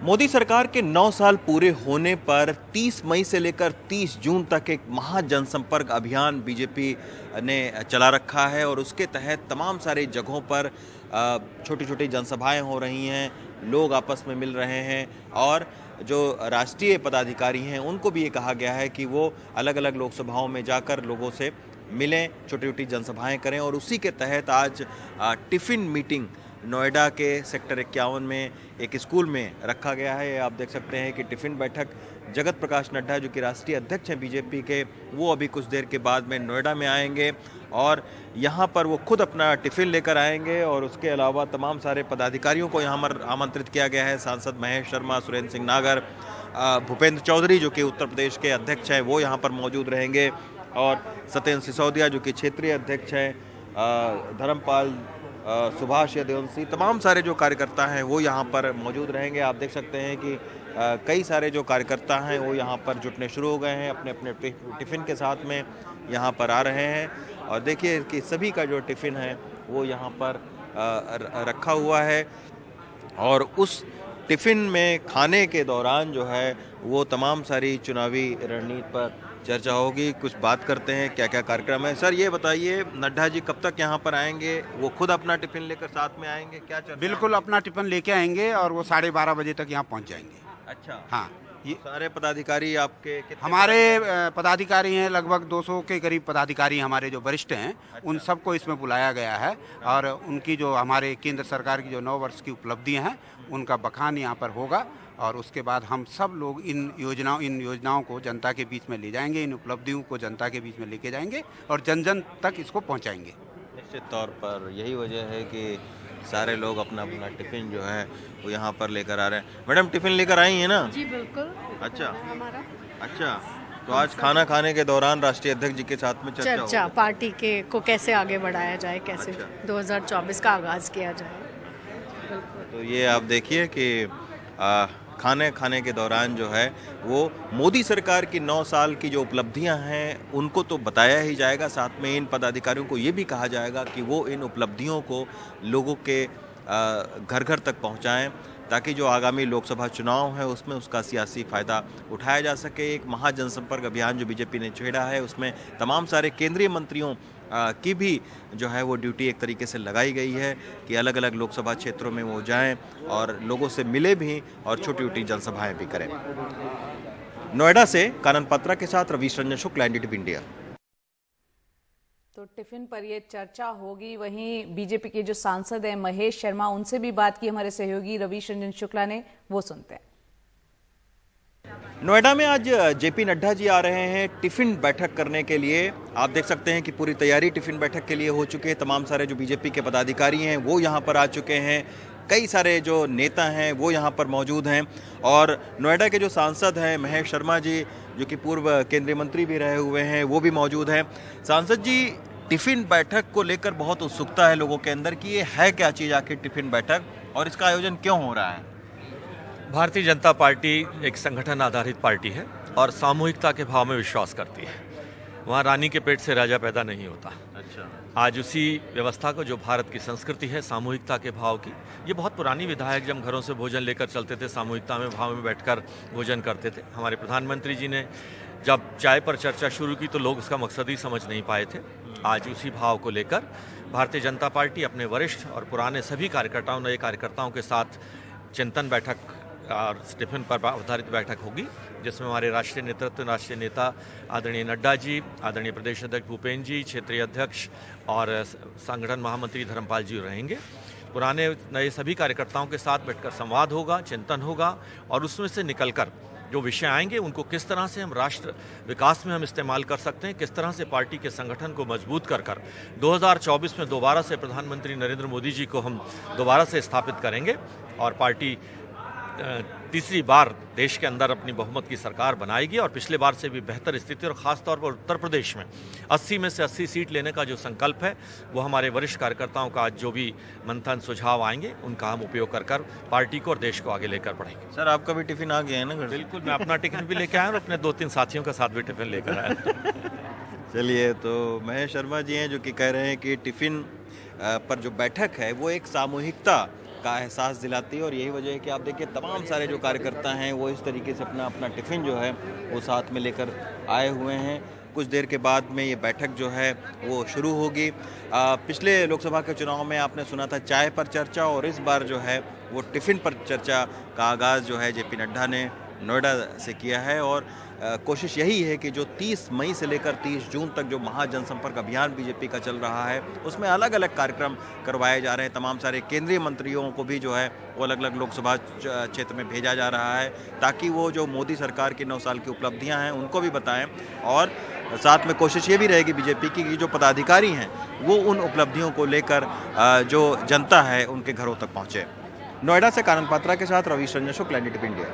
मोदी सरकार के 9 साल पूरे होने पर 30 मई से लेकर 30 जून तक एक महा जनसंपर्क अभियान बीजेपी ने चला रखा है और उसके तहत तमाम सारी जगहों पर छोटी छोटी जनसभाएं हो रही हैं, लोग आपस में मिल रहे हैं और जो राष्ट्रीय पदाधिकारी हैं उनको भी ये कहा गया है कि वो अलग अलग लोकसभाओं में जाकर लोगों से मिलें, छोटी छोटी जनसभाएं करें। और उसी के तहत आज टिफ़िन मीटिंग नोएडा के सेक्टर 51 में एक स्कूल में रखा गया है। आप देख सकते हैं कि टिफ़िन बैठक जगत प्रकाश नड्डा जो कि राष्ट्रीय अध्यक्ष हैं बीजेपी के, वो अभी कुछ देर के बाद में नोएडा में आएंगे और यहाँ पर वो खुद अपना टिफ़िन लेकर आएंगे। और उसके अलावा तमाम सारे पदाधिकारियों को यहाँ पर आमंत्रित किया गया है। सांसद महेश शर्मा, सुरेंद्र सिंह नागर, भूपेंद्र चौधरी जो कि उत्तर प्रदेश के अध्यक्ष हैं वो यहाँ पर मौजूद रहेंगे और सत्येंद्र सिसोदिया जो कि क्षेत्रीय अध्यक्ष हैं, धर्मपाल, सुभाष यदुवंशी, तमाम सारे जो कार्यकर्ता हैं वो यहाँ पर मौजूद रहेंगे। आप देख सकते हैं कि कई सारे जो कार्यकर्ता हैं वो यहाँ पर जुटने शुरू हो गए हैं, अपने अपने टिफ़िन के साथ में यहाँ पर आ रहे हैं। और देखिए कि सभी का जो टिफ़िन है वो यहाँ पर रखा हुआ है और उस टिफ़िन में खाने के दौरान जो है वो तमाम सारी चुनावी रणनीति पर चर्चा होगी। कुछ बात करते हैं क्या क्या कार्यक्रम है। सर ये बताइए, नड्डा जी कब तक यहाँ पर आएंगे? वो खुद अपना टिफिन लेकर साथ में आएंगे? क्या चर्चा? बिल्कुल अपना टिफिन लेके आएंगे और वो 12:30 बजे तक यहाँ पहुँच जाएंगे। अच्छा, हाँ। ये सारे पदाधिकारी आपके हमारे पदाधिकारी हैं, लगभग 200 के करीब पदाधिकारी हमारे जो वरिष्ठ हैं। अच्छा। उन सबको इसमें बुलाया गया है और उनकी जो हमारे केंद्र सरकार की जो 9 वर्ष की उपलब्धियां हैं उनका बखान यहाँ पर होगा और उसके बाद हम सब लोग इन योजनाओं को जनता के बीच में ले जाएंगे, इन उपलब्धियों को जनता के बीच में लेके जाएंगे और जन जन तक इसको पहुँचाएंगे। निश्चित तौर पर यही वजह है कि सारे लोग अपना अपना टिफ़िन जो है वो यहाँ पर लेकर आ रहे हैं। मैडम टिफ़िन लेकर आई हैं ना? जी बिल्कुल। अच्छा हमारा अच्छा, तो आज खाना खाने के दौरान राष्ट्रीय अध्यक्ष जी के साथ में चर्चा पार्टी के को कैसे आगे बढ़ाया जाए, कैसे 2024 का आगाज़ किया जाए। तो ये आप देखिए कि खाने के दौरान जो है वो मोदी सरकार की 9 साल की जो उपलब्धियां हैं उनको तो बताया ही जाएगा, साथ में इन पदाधिकारियों को ये भी कहा जाएगा कि वो इन उपलब्धियों को लोगों के घर घर तक पहुंचाएं ताकि जो आगामी लोकसभा चुनाव है उसमें उसका सियासी फ़ायदा उठाया जा सके। एक महा जनसंपर्क अभियान जो बीजेपी ने छेड़ा है उसमें तमाम सारे केंद्रीय मंत्रियों की भी जो है वो ड्यूटी एक तरीके से लगाई गई है कि अलग अलग लोकसभा क्षेत्रों में वो जाएं और लोगों से मिले भी और छोटी छोटी जनसभाएं भी करें। नोएडा से कानन पात्रा के साथ रवीश रंजन शुक्ला, एनडीटीवी इंडिया। तो टिफिन पर ये चर्चा होगी। वहीं बीजेपी के जो सांसद हैं महेश शर्मा, उनसे भी बात की हमारे सहयोगी रवीश रंजन शुक्ला ने, वो सुनते हैं। नोएडा में आज जेपी नड्डा जी आ रहे हैं टिफ़िन बैठक करने के लिए। आप देख सकते हैं कि पूरी तैयारी टिफ़िन बैठक के लिए हो चुकी है। तमाम सारे जो बीजेपी के पदाधिकारी हैं वो यहाँ पर आ चुके हैं, कई सारे जो नेता हैं वो यहाँ पर मौजूद हैं और नोएडा के जो सांसद हैं महेश शर्मा जी जो कि पूर्व केंद्रीय मंत्री भी रहे हुए हैं वो भी मौजूद हैं। सांसद जी, टिफ़िन बैठक को लेकर बहुत उत्सुकता है लोगों के अंदर कि ये है क्या चीज़ आखिर टिफ़िन बैठक और इसका आयोजन क्यों हो रहा है? भारतीय जनता पार्टी एक संगठन आधारित पार्टी है और सामूहिकता के भाव में विश्वास करती है। वहाँ रानी के पेट से राजा पैदा नहीं होता। अच्छा, आज उसी व्यवस्था को, जो भारत की संस्कृति है सामूहिकता के भाव की, ये बहुत पुरानी विधा है। जब घरों से भोजन लेकर चलते थे, सामूहिकता में भाव में बैठकर भोजन करते थे। हमारे प्रधानमंत्री जी ने जब चाय पर चर्चा शुरू की तो लोग उसका मकसद ही समझ नहीं पाए थे। आज उसी भाव को लेकर भारतीय जनता पार्टी अपने वरिष्ठ और पुराने सभी कार्यकर्ताओं, नए कार्यकर्ताओं के साथ चिंतन बैठक और टिफिन पर आधारित बैठक होगी, जिसमें हमारे राष्ट्रीय नेतृत्व, राष्ट्रीय नेता आदरणीय नड्डा जी, आदरणीय प्रदेश अध्यक्ष भूपेंद्र जी, क्षेत्रीय अध्यक्ष और संगठन महामंत्री धर्मपाल जी रहेंगे। पुराने नए सभी कार्यकर्ताओं के साथ बैठकर संवाद होगा, चिंतन होगा और उसमें से निकलकर जो विषय आएंगे उनको किस तरह से हम राष्ट्र विकास में हम इस्तेमाल कर सकते हैं, किस तरह से पार्टी के संगठन को मजबूत कर 2024 में दोबारा से प्रधानमंत्री नरेंद्र मोदी जी को हम दोबारा से स्थापित करेंगे और पार्टी तीसरी बार देश के अंदर अपनी बहुमत की सरकार बनाएगी और पिछले बार से भी बेहतर स्थिति और ख़ास तौर पर उत्तर प्रदेश में 80 में से 80 सीट लेने का जो संकल्प है वो हमारे वरिष्ठ कार्यकर्ताओं का आज जो भी मंथन सुझाव आएंगे उनका हम उपयोग कर पार्टी को और देश को आगे लेकर बढ़ेंगे। सर आपका भी टिफिन आ गया है ना? बिल्कुल, मैं अपना टिफिन भी लेकर आया और अपने 2-3 साथियों के साथ भी टिफिन लेकर आया। चलिए, तो महेश शर्मा जी हैं जो कि कह रहे हैं कि टिफिन पर जो बैठक है वो एक सामूहिकता का एहसास दिलाती है और यही वजह है कि आप देखिए तमाम सारे जो कार्यकर्ता हैं वो इस तरीके से अपना अपना टिफ़िन जो है वो साथ में लेकर आए हुए हैं। कुछ देर के बाद में ये बैठक जो है वो शुरू होगी। पिछले लोकसभा के चुनाव में आपने सुना था चाय पर चर्चा, और इस बार जो है वो टिफ़िन पर चर्चा का आगाज़ जो है जेपी नड्डा ने नोएडा से किया है। और कोशिश यही है कि जो 30 मई से लेकर 30 जून तक जो महाजनसंपर्क अभियान बीजेपी का चल रहा है उसमें अलग अलग कार्यक्रम करवाए जा रहे हैं। तमाम सारे केंद्रीय मंत्रियों को भी जो है वो अलग अलग लोकसभा क्षेत्र में भेजा जा रहा है ताकि वो जो मोदी सरकार की 9 साल की उपलब्धियां हैं उनको भी बताएं, और साथ में कोशिश ये भी रहेगी बीजेपी की कि जो पदाधिकारी हैं वो उन उपलब्धियों को लेकर जो जनता है उनके घरों तक पहुँचे। नोएडा से कानन पात्रा के साथ रवि रंजन शुक्ला, NDTV इंडिया।